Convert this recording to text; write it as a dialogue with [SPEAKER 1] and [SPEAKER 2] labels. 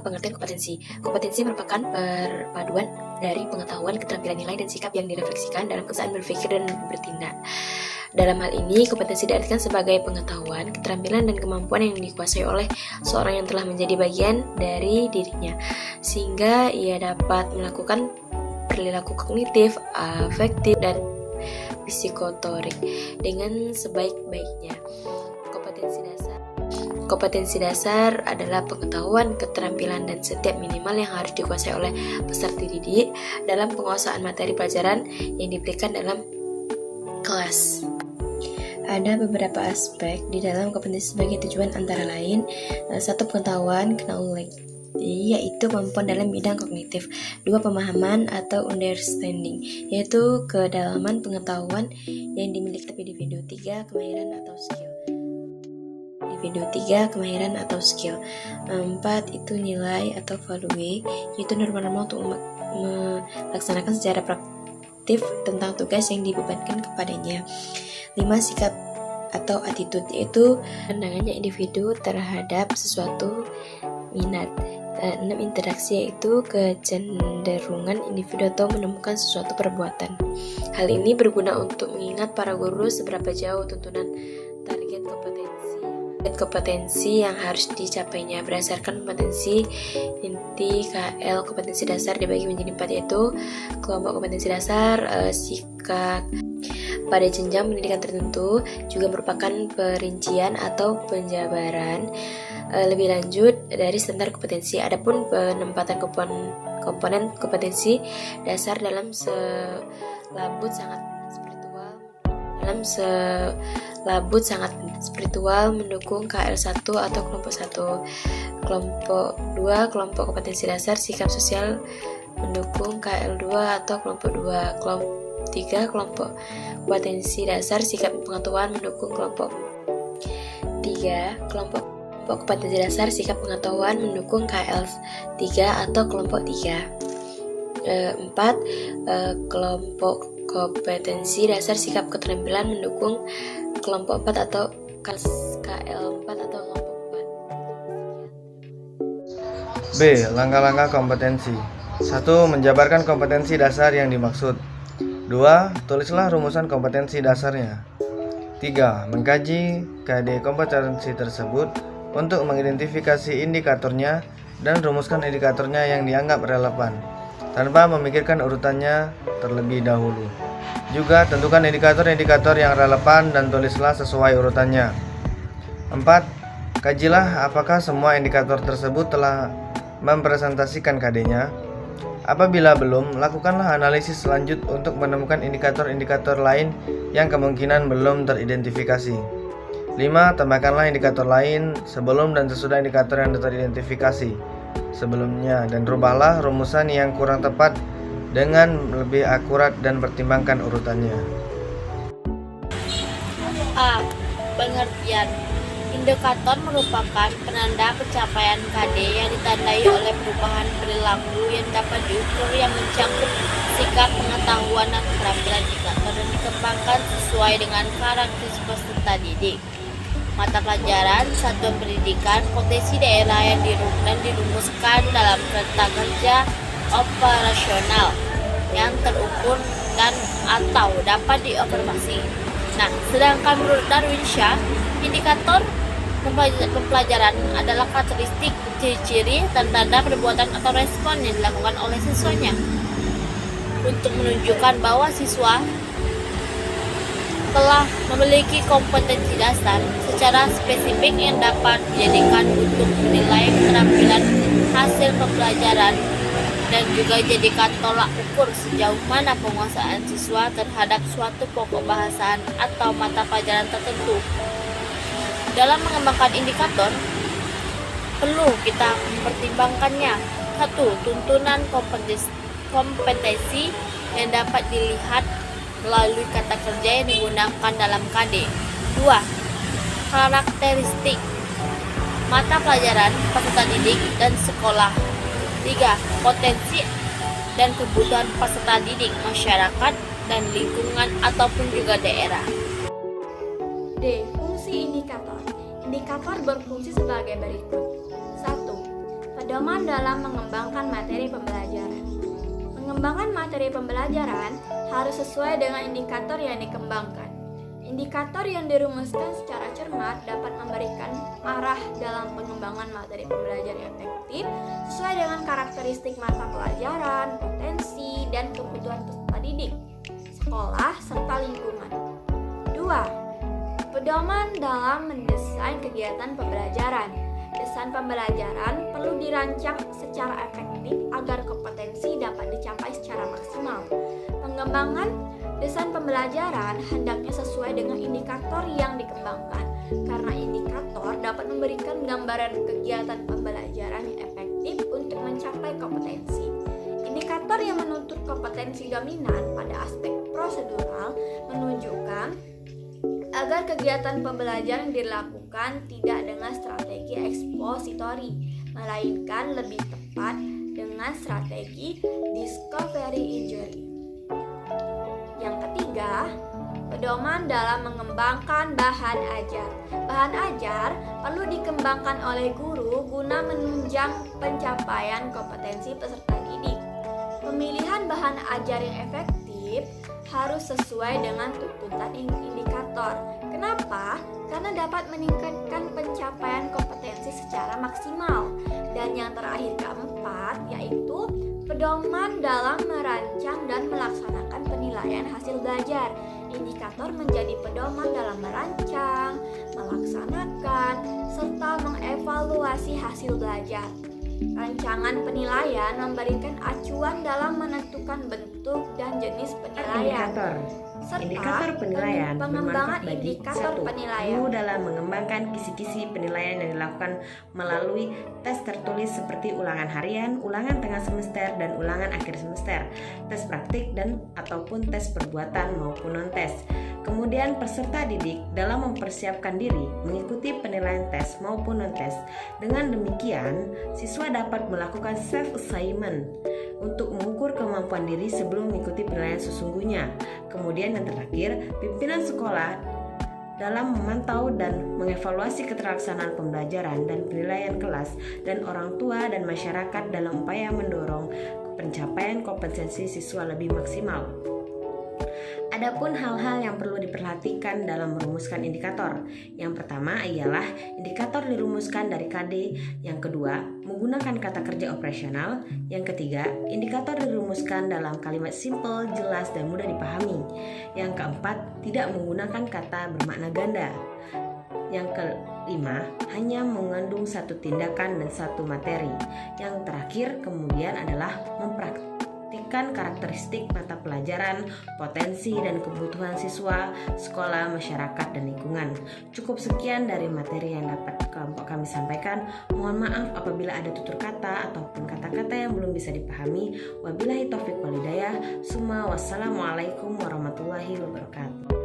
[SPEAKER 1] pengertian kompetensi. Kompetensi merupakan perpaduan dari pengetahuan, keterampilan, nilai, dan sikap yang direfleksikan dalam kebiasaan berpikir dan bertindak. Dalam hal ini, kompetensi diartikan sebagai pengetahuan, keterampilan, dan kemampuan yang dikuasai oleh seorang yang telah menjadi bagian dari dirinya, sehingga ia dapat melakukan perilaku kognitif, afektif, dan psikotorik dengan sebaik-baiknya. Kompetensi dasar adalah pengetahuan, keterampilan, dan setiap minimal yang harus dikuasai oleh peserta didik dalam penguasaan materi pelajaran yang diberikan dalam kelas. Ada beberapa aspek di dalam kompetensi sebagai tujuan, antara lain 1. Pengetahuan, knowledge, yaitu kemampuan dalam bidang kognitif. 2. Pemahaman atau understanding, yaitu kedalaman pengetahuan yang dimiliki individu. 3. Kemahiran atau skill. 4. Itu nilai atau value, yaitu norma-norma untuk melaksanakan secara praktif tentang tugas yang dibebankan kepadanya. 5. Sikap atau attitude, yaitu pandangannya individu terhadap sesuatu minat. 6. Interaksi, yaitu kecenderungan individu atau menemukan sesuatu perbuatan. Hal ini berguna untuk mengingat para guru seberapa jauh tuntunan target kompetensi yang harus dicapainya. Berdasarkan kompetensi inti KL, kompetensi dasar dibagi menjadi 4, yaitu kelompok kompetensi dasar, sikap pada jenjang pendidikan tertentu, juga merupakan perincian atau penjabaran lebih lanjut dari standar kompetensi. Adapun penempatan komponen kompetensi dasar dalam selabut sangat spiritual mendukung KL1 atau kelompok 1. Kelompok 2, kelompok kompetensi dasar sikap sosial mendukung KL2 atau kelompok 2. Kelompok 3, kelompok kompetensi dasar sikap pengetahuan mendukung kelompok 3. Kelompok kompetensi dasar sikap pengetahuan mendukung KL3 atau kelompok 3. 4. Kelompok kompetensi dasar sikap keterampilan mendukung kelompok 4 atau KL4 atau kelompok
[SPEAKER 2] 4. B. Langkah-langkah kompetensi. 1. Menjabarkan kompetensi dasar yang dimaksud. 2. Tulislah rumusan kompetensi dasarnya. 3. Mengkaji KD kompetensi tersebut untuk mengidentifikasi indikatornya dan rumuskan indikatornya yang dianggap relevan tanpa memikirkan urutannya terlebih dahulu. Juga tentukan indikator-indikator yang relevan dan tulislah sesuai urutannya. 4. Kajilah apakah semua indikator tersebut telah mempresentasikan KD-nya. Apabila belum, lakukanlah analisis lanjut untuk menemukan indikator-indikator lain yang kemungkinan belum teridentifikasi. 5. Tambahkanlah indikator lain sebelum dan sesudah indikator yang teridentifikasi sebelumnya, dan rubahlah rumusan yang kurang tepat dengan lebih akurat dan pertimbangkan urutannya.
[SPEAKER 3] A. Pengertian. Indikator merupakan penanda pencapaian KD yang ditandai oleh perubahan perilaku yang dapat diukur yang mencakup sikap, pengetahuan, dan keterampilan indikator dan dikembangkan sesuai dengan karakteristik peserta didik. Mata pelajaran satuan pendidikan potensi daerah yang dirumuskan dalam kerta kerja operasional yang terukur dan atau dapat diobservasi. Nah, sedangkan menurut Darwinsyah, indikator pembelajaran adalah karakteristik, ciri-ciri, dan tanda perbuatan atau respon yang dilakukan oleh siswanya untuk menunjukkan bahwa siswa telah memiliki kompetensi dasar secara spesifik yang dapat dijadikan untuk menilai keterampilan hasil pembelajaran dan juga jadikan tolak ukur sejauh mana penguasaan siswa terhadap suatu pokok bahasan atau mata pelajaran tertentu. Dalam mengembangkan indikator, perlu kita mempertimbangkannya. 1. Tuntunan kompetensi yang dapat dilihat melalui kata kerja yang digunakan dalam KD. 2. Karakteristik mata pelajaran, peserta didik, dan sekolah. 3. Potensi dan kebutuhan peserta didik, masyarakat, dan lingkungan ataupun juga daerah.
[SPEAKER 4] D. Fungsi indikator. Indikator berfungsi sebagai berikut. 1. Pedoman dalam mengembangkan materi pembelajaran. Mengembangkan materi pembelajaran harus sesuai dengan indikator yang dikembangkan. Indikator yang dirumuskan secara cermat dapat memberikan arah dalam pengembangan materi pembelajaran yang efektif sesuai dengan karakteristik mata pelajaran, potensi, dan kebutuhan peserta didik, sekolah, serta lingkungan. 2. Pedoman dalam mendesain kegiatan pembelajaran. Desain pembelajaran perlu dirancang secara efektif agar kompetensi dapat dicapai secara maksimal. Pengembangan desain pembelajaran hendaknya sesuai dengan indikator yang dikembangkan, karena indikator dapat memberikan gambaran kegiatan pembelajaran yang efektif untuk mencapai kompetensi. Indikator yang menuntut kompetensi dominan pada aspek prosedural menunjukkan agar kegiatan pembelajaran dilakukan tidak dengan strategi ekspositori, melainkan lebih tepat dengan strategi discovery injury. Yang ketiga, pedoman dalam mengembangkan bahan ajar. Bahan ajar perlu dikembangkan oleh guru guna menunjang pencapaian kompetensi peserta didik. Pemilihan bahan ajar yang efektif harus sesuai dengan tuntutan indikator. Kenapa? Karena dapat meningkatkan pencapaian kompetensi secara maksimal. Dan yang terakhir keempat, yaitu pedoman dalam merancang dan melaksanakan penilaian hasil belajar. Indikator menjadi pedoman dalam merancang, melaksanakan, serta mengevaluasi hasil belajar. Rancangan penilaian memberikan acuan dalam menentukan bentuk dan jenis penilaian.
[SPEAKER 5] Indikator penilaian
[SPEAKER 4] pengembangan
[SPEAKER 5] bermanfaat bagi
[SPEAKER 4] indikator
[SPEAKER 5] 1.
[SPEAKER 4] penilaian.
[SPEAKER 5] Guru dalam mengembangkan kisi-kisi penilaian yang dilakukan melalui tes tertulis seperti ulangan harian, ulangan tengah semester, dan ulangan akhir semester, tes praktik dan ataupun tes perbuatan maupun non-tes. Kemudian peserta didik dalam mempersiapkan diri mengikuti penilaian tes maupun non-tes. Dengan demikian, siswa dapat melakukan self-assessment untuk mengukur kemampuan diri sebelum mengikuti penilaian sesungguhnya. Kemudian yang terakhir, pimpinan sekolah dalam memantau dan mengevaluasi keterlaksanaan pembelajaran dan penilaian kelas dan orang tua dan masyarakat dalam upaya mendorong pencapaian kompetensi siswa lebih maksimal. Adapun hal-hal yang perlu diperhatikan dalam merumuskan indikator. Yang pertama ialah indikator dirumuskan dari KD. Yang kedua, menggunakan kata kerja operasional. Yang ketiga, indikator dirumuskan dalam kalimat simple, jelas, dan mudah dipahami. Yang keempat, tidak menggunakan kata bermakna ganda. Yang kelima, hanya mengandung satu tindakan dan satu materi. Yang terakhir kemudian adalah mempraktikkan karakteristik mata pelajaran, potensi dan kebutuhan siswa, sekolah, masyarakat, dan lingkungan. Cukup sekian dari materi yang dapat kelompok kami sampaikan. Mohon maaf apabila ada tutur kata ataupun kata-kata yang belum bisa dipahami. Wabillahi taufiq walhidayah. Wassalamualaikum warahmatullahi wabarakatuh.